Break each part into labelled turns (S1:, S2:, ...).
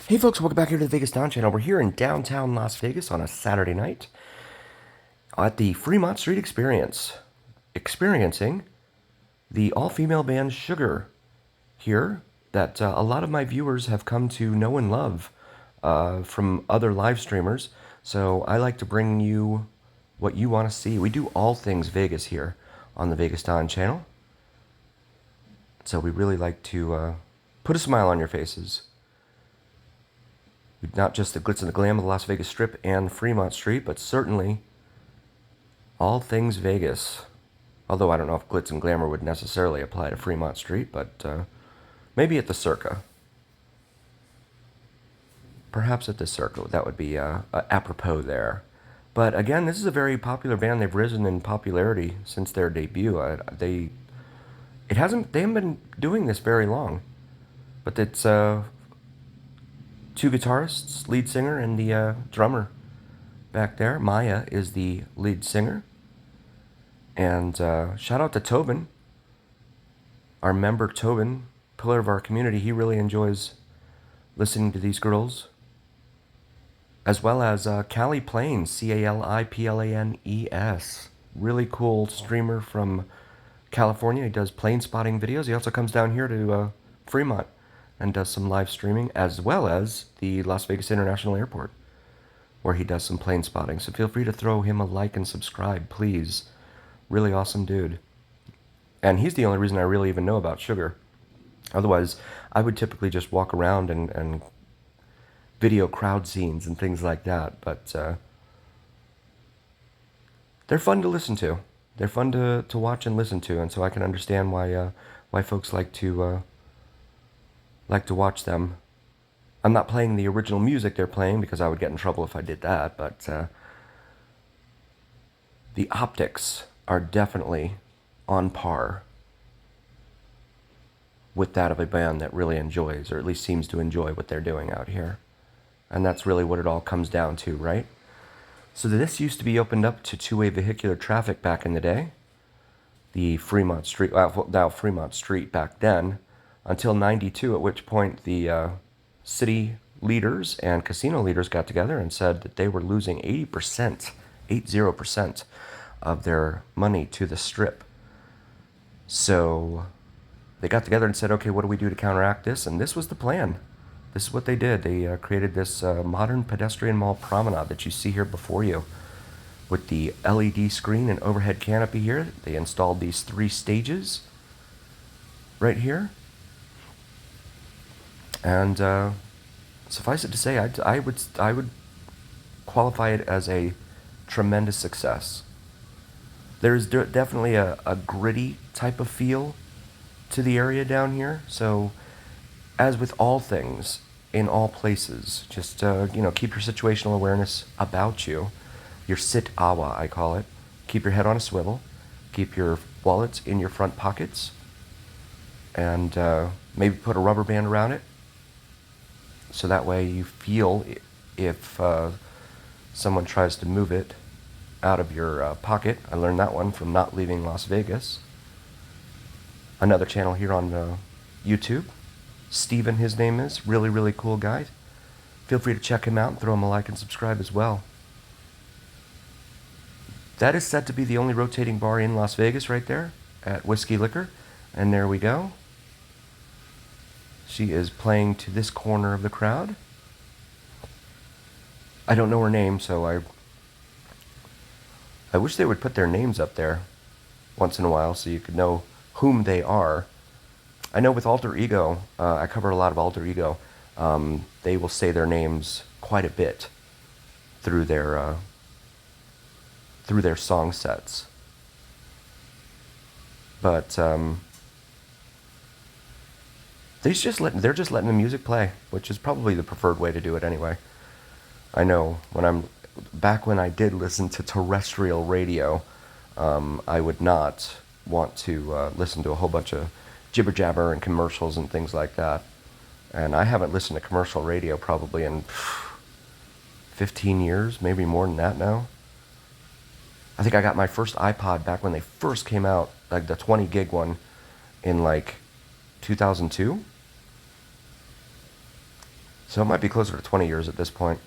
S1: Hey folks, welcome back here to the Vegas Don Channel. We're here in downtown Las Vegas on a Saturday night at the Fremont Street Experience, experiencing the all-female band Sugar here that a lot of my viewers have come to know and love from other live streamers. So I like to bring you what you want to see. We do all things Vegas here on the Vegas Don Channel. So we really like to put a smile on your faces. Not just the glitz and the glam of the Las Vegas Strip and Fremont Street, but certainly all things Vegas. Although I don't know if glitz and glamour would necessarily apply to Fremont Street, but maybe at the Circa. Perhaps at the Circa, that would be apropos there. But again, this is a very popular band. They've risen in popularity since their debut. They haven't been doing this very long, but it's two guitarists, lead singer, and the drummer back there. Maya is the lead singer. And shout out to Tobin, our member Tobin, pillar of our community. He really enjoys listening to these girls. As well as Callie Planes, Caliplanes. Really cool streamer from California. He does plane spotting videos. He also comes down here to Fremont and does some live streaming, as well as the Las Vegas International Airport, where he does some plane spotting. So feel free to throw him a like and subscribe, please. Really awesome dude. And he's the only reason I really even know about Sugar. Otherwise, I would typically just walk around and video crowd scenes and things like that. But they're fun to listen to. They're fun to watch and listen to, and so I can understand why folks like to watch them. I'm not playing the original music they're playing because I would get in trouble if I did that, but the optics are definitely on par with that of a band that really enjoys, or at least seems to enjoy, what they're doing out here. And that's really what it all comes down to, right? So this used to be opened up to two-way vehicular traffic back in the day. The Fremont Street, now Fremont Street back then, until '92, at which point the city leaders and casino leaders got together and said that they were losing 80% of their money to the Strip. So they got together and said, okay, what do we do to counteract this? And this was the plan. This is what they did. They created this modern pedestrian mall promenade that you see here before you, with the LED screen and overhead canopy here. They installed these 3 stages right here. And suffice it to say, I would qualify it as a tremendous success. There's definitely a gritty type of feel to the area down here. So, as with all things, in all places, just keep your situational awareness about you. Your sit-awa, I call it. Keep your head on a swivel. Keep your wallets in your front pockets. And maybe put a rubber band around it, so that way you feel if someone tries to move it out of your pocket. I learned that one from Not Leaving Las Vegas. Another channel here on YouTube. Steven, his name is. Really, really cool guy. Feel free to check him out and throw him a like and subscribe as well. That is said to be the only rotating bar in Las Vegas right there at Whiskey Liquor. And there we go. She is playing to this corner of the crowd. I don't know her name, so I wish they would put their names up there once in a while so you could know whom they are. I know with Alter Ego, I cover a lot of Alter Ego. They will say their names quite a bit through their song sets. But they're just letting the music play, which is probably the preferred way to do it anyway. I know back when I did listen to terrestrial radio, I would not want to listen to a whole bunch of jibber jabber and commercials and things like that. And I haven't listened to commercial radio probably in 15 years, maybe more than that now. I think I got my first iPod back when they first came out, like the 20 gig one, in like 2002. So it might be closer to 20 years at this point.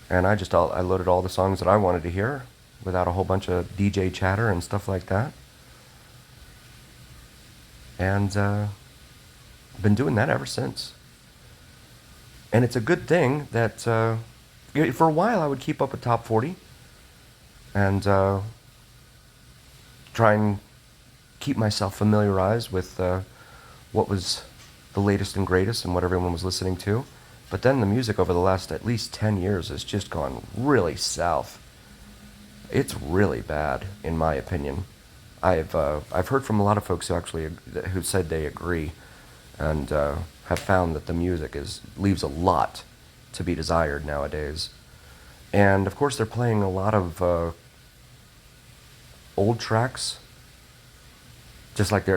S1: And I loaded all the songs that I wanted to hear without a whole bunch of DJ chatter and stuff like that. And been doing that ever since. And it's a good thing that for a while I would keep up with Top 40 and try and keep myself familiarized with what was the latest and greatest and what everyone was listening to. But then the music over the last at least 10 years has just gone really south. It's really bad, in my opinion. I've heard from a lot of folks who said they agree, and have found that the music leaves a lot to be desired nowadays. And of course, they're playing a lot of old tracks, just like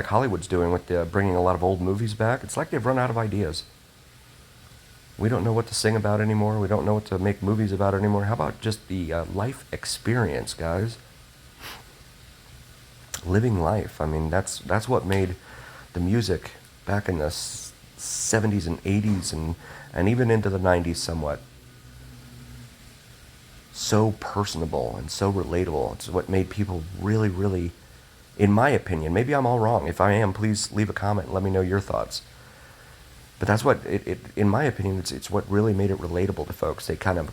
S1: Hollywood's doing with bringing a lot of old movies back. It's like they've run out of ideas. We don't know what to sing about anymore. We don't know what to make movies about anymore. How about just the life experience, guys? Living life. I mean, that's what made the music back in the 70s and 80s and even into the 90s somewhat so personable and so relatable. It's what made people really, really, in my opinion, maybe I'm all wrong. If I am, please leave a comment and let me know your thoughts. But that's what in my opinion, it's what really made it relatable to folks. They kind of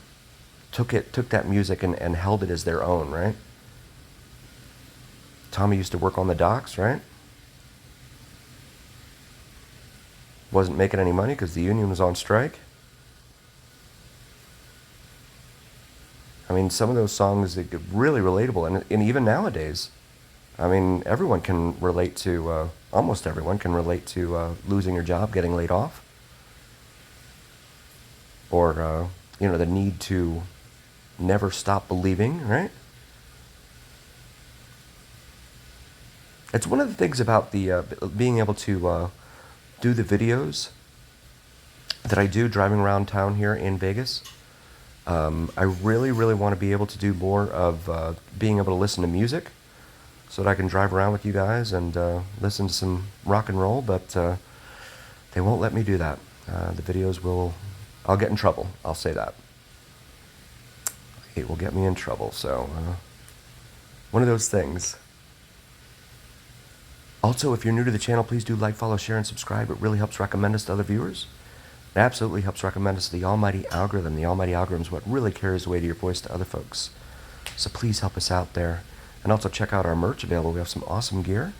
S1: took that music and held it as their own, right? Tommy used to work on the docks, right? Wasn't making any money because the union was on strike. I mean, some of those songs are really relatable, and even nowadays, I mean, everyone can relate to, almost everyone can relate to losing your job, getting laid off, or, the need to never stop believing, right? It's one of the things about the being able to do the videos that I do driving around town here in Vegas. I really, really want to be able to do more of being able to listen to music so that I can drive around with you guys and listen to some rock and roll, but they won't let me do that. The videos I'll get in trouble, I'll say that. It will get me in trouble, so one of those things. Also, if you're new to the channel, please do like, follow, share, and subscribe. It really helps recommend us to other viewers. It absolutely helps recommend us to the almighty algorithm. The almighty algorithm is what really carries the weight of your voice to other folks. So please help us out there. And also check out our merch available. We have some awesome gear.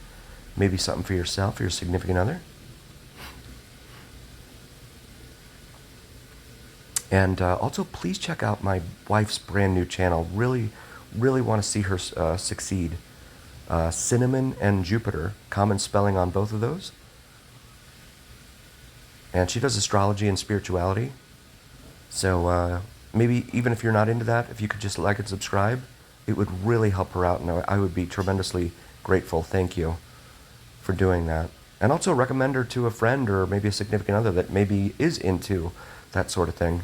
S1: Maybe something for yourself or your significant other. And also, please check out my wife's brand new channel. Really, really want to see her succeed. Cinnamon and Jupiter, common spelling on both of those. And she does astrology and spirituality. So maybe even if you're not into that, if you could just like and subscribe, it would really help her out, and I would be tremendously grateful. Thank you for doing that. And also recommend her to a friend or maybe a significant other that maybe is into that sort of thing.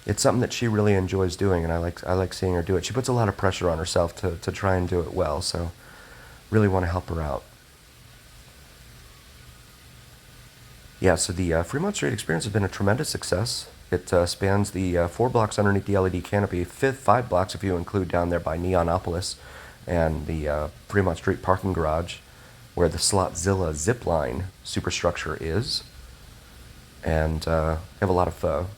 S1: It's something that she really enjoys doing, and I like seeing her do it. She puts a lot of pressure on herself to try and do it well, so really want to help her out. Yeah, so the Fremont Street experience has been a tremendous success. It spans the 4 blocks underneath the LED canopy, 5 blocks if you include down there by Neonopolis, and the Fremont Street parking garage, where the Slotzilla zipline superstructure is. And have a lot of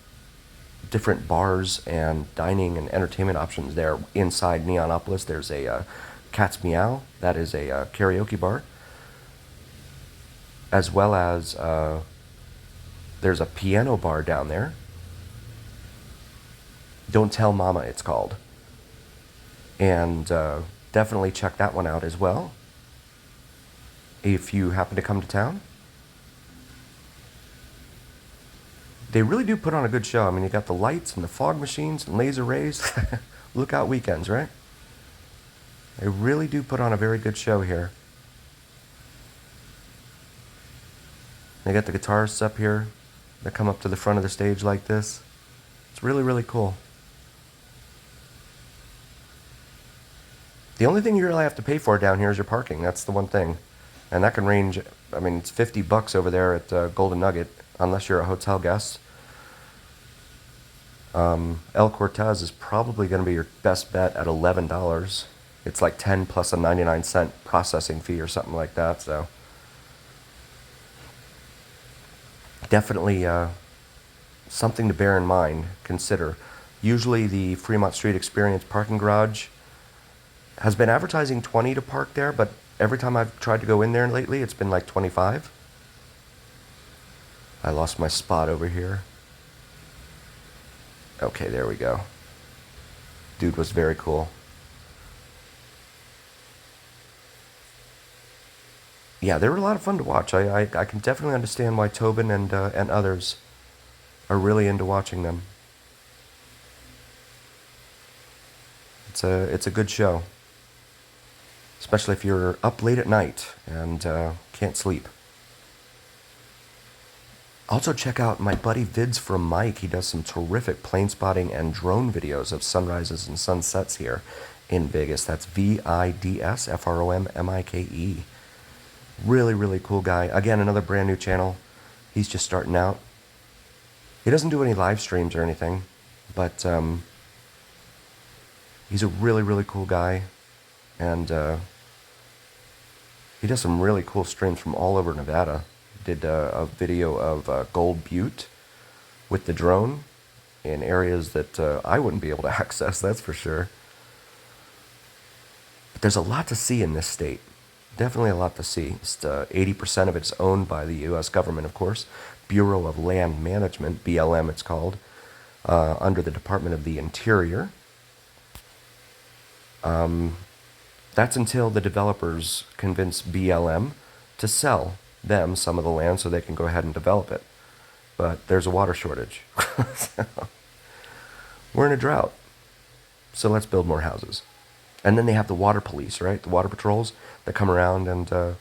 S1: different bars and dining and entertainment options there. Inside Neonopolis, there's a Cat's Meow. That is a karaoke bar. As well as there's a piano bar down there. Don't Tell Mama, it's called. And definitely check that one out as well, if you happen to come to town. They really do put on a good show. I mean, you got the lights and the fog machines and laser rays. Lookout weekends, right? They really do put on a very good show here. They got the guitarists up here that come up to the front of the stage like this. It's really, really cool. The only thing you really have to pay for down here is your parking. That's the one thing. And that can range, I mean, it's $50 over there at Golden Nugget, unless you're a hotel guest. El Cortez is probably going to be your best bet at $11. It's like 10 plus a 99-cent processing fee or something like that. So definitely something to bear in mind, consider. Usually the Fremont Street Experience parking garage has been advertising 20 to park there, but every time I've tried to go in there lately, it's been like 25. I lost my spot over here. Okay, there we go. Dude was very cool. Yeah, they were a lot of fun to watch. I can definitely understand why Tobin and others are really into watching them. It's a good show, especially if you're up late at night and can't sleep. Also check out my buddy Vids from Mike. He does some terrific plane spotting and drone videos of sunrises and sunsets here in Vegas. That's VIDSFROMMIKE. Really, really cool guy. Again, another brand new channel. He's just starting out. He doesn't do any live streams or anything, but he's a really, really cool guy. And he does some really cool streams from all over Nevada. Did a video of Gold Butte with the drone in areas that I wouldn't be able to access, that's for sure. But there's a lot to see in this state. Definitely a lot to see. 80% of it's owned by the U.S. government, of course. Bureau of Land Management, BLM it's called, under the Department of the Interior. That's until the developers convince BLM to sell them some of the land so they can go ahead and develop it. But there's a water shortage. So, we're in a drought. So let's build more houses. And then they have the water police, right? The water patrols that come around and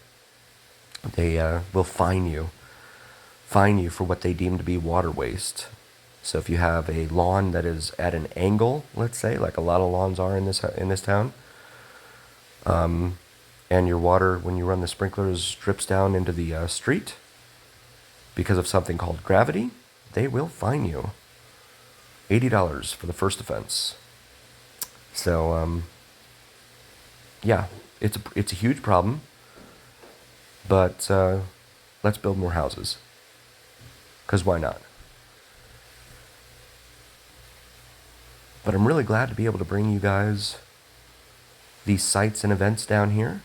S1: they will fine you for what they deem to be water waste. So if you have a lawn that is at an angle, let's say, like a lot of lawns are in this town, and your water, when you run the sprinklers, drips down into the street because of something called gravity, they will fine you. $80 for the first offense. So, yeah, it's a huge problem, but let's build more houses. Because why not? But I'm really glad to be able to bring you guys these sights and events down here.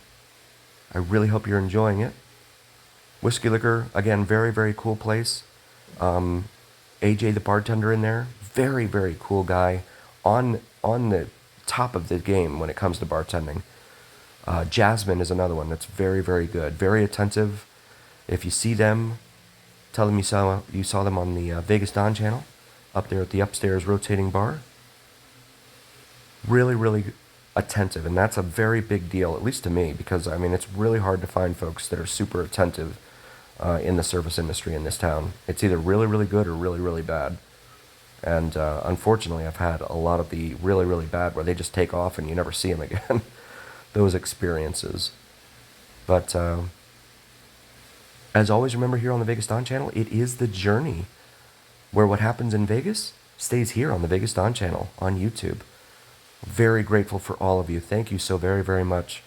S1: I really hope you're enjoying it. Whiskey Liquor, again, very, very cool place. AJ, the bartender in there, very, very cool guy. On the top of the game when it comes to bartending. Jasmine is another one that's very, very good. Very attentive. If you see them, tell them you saw them on the Vegas Don channel, up there at the upstairs rotating bar. Really, really attentive, and that's a very big deal, at least to me, because, I mean, it's really hard to find folks that are super attentive in the service industry in this town. It's either really, really good or really, really bad. And unfortunately, I've had a lot of the really, really bad where they just take off and you never see them again. Those experiences. But as always, remember here on the Vegas Don channel, it is the journey where what happens in Vegas stays here on the Vegas Don channel on YouTube. Very grateful for all of you. Thank you so very, very much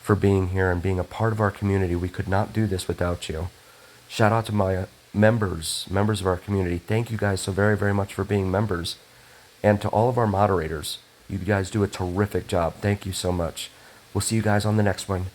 S1: for being here and being a part of our community. We could not do this without you. Shout out to my members of our community. Thank you guys so very, very much for being members. And to all of our moderators, you guys do a terrific job. Thank you so much. We'll see you guys on the next one.